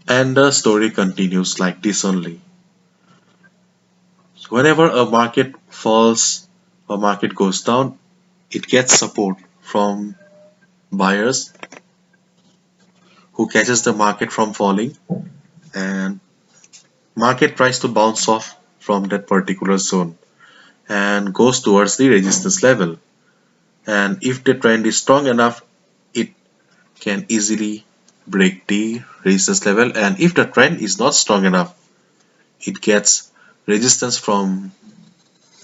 And the story continues like this only. So whenever a market falls or market goes down, it gets support from buyers who catches the market from falling, and market tries to bounce off from that particular zone and goes towards the resistance level. And if the trend is strong enough, it can easily break the resistance level, and if the trend is not strong enough, it gets resistance from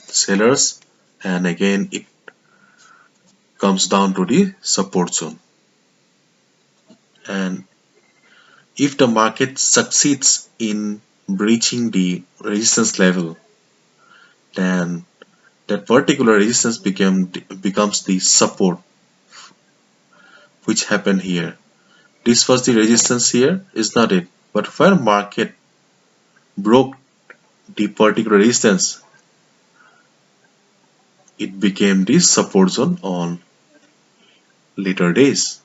sellers, and again it comes down to the support zone. And if the market succeeds in breaching the resistance level, then that particular resistance becomes the support, which happened here. This was the resistance here, is not it? But when market broke the particular resistance, it became the support zone on later days.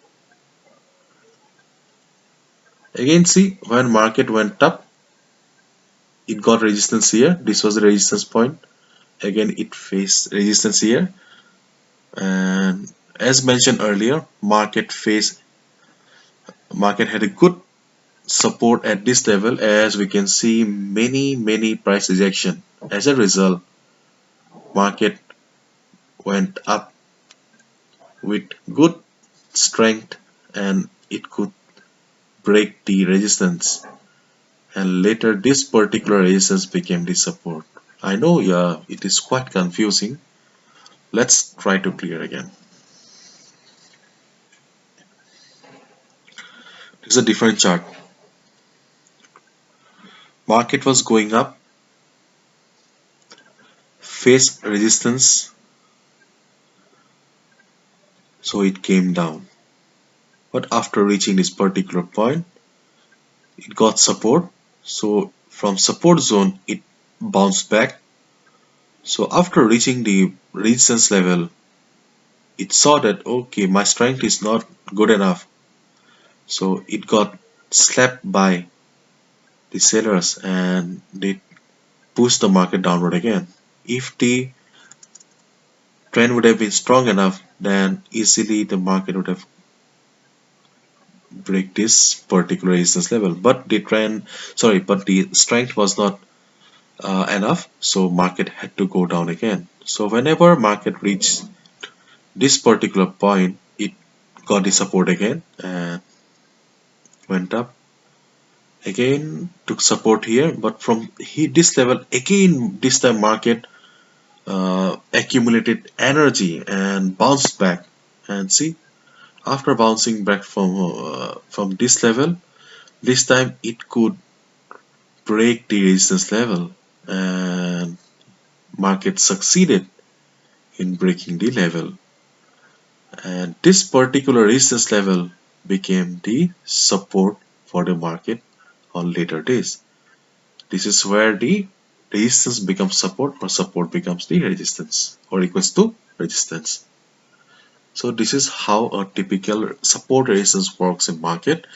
Again, see, when market went up, it got resistance here. This was the resistance point. Again, it faced resistance here. And as mentioned earlier, market had a good support at this level, as we can see many price rejection. As a result, market went up with good strength and it could break the resistance, and later this particular resistance became the support. I know, yeah, it is quite confusing. Let's try to clear again. This is a different chart. Market was going up, faced resistance, so it came down. But after reaching this particular point, it got support. So from support zone, it bounced back. So after reaching the resistance level, it saw that okay, my strength is not good enough. So it got slapped by the sellers and they pushed the market downward again. If the trend would have been strong enough, then easily the market would have break this particular resistance level. But the strength was not enough, so market had to go down again. So whenever market reached this particular point, it got the support again and went up. Again took support here, but from this level again, this time market accumulated energy and bounced back. And see, after bouncing back from this level, this time it could break the resistance level, and market succeeded in breaking the level, and this particular resistance level became the support for the market on later days. This is where the resistance becomes support or support becomes the resistance or equals to resistance. So this is how a typical support resistance works in market.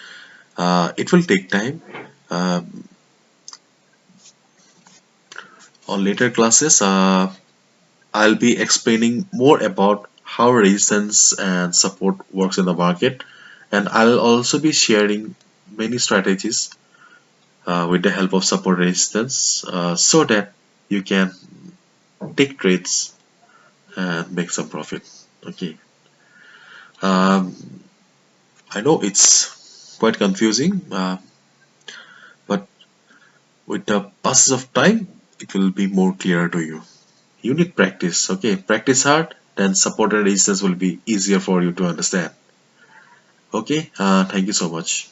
It will take time. Um, on later classes, I'll be explaining more about how resistance and support works in the market, and I'll also be sharing many strategies with the help of support resistance so that you can take trades and make some profit. Okay. Um, I know it's quite confusing, but with the passes of time, it will be more clearer to you. You need practice. Okay, practice hard, then support and resistance will be easier for you to understand. Okay, thank you so much.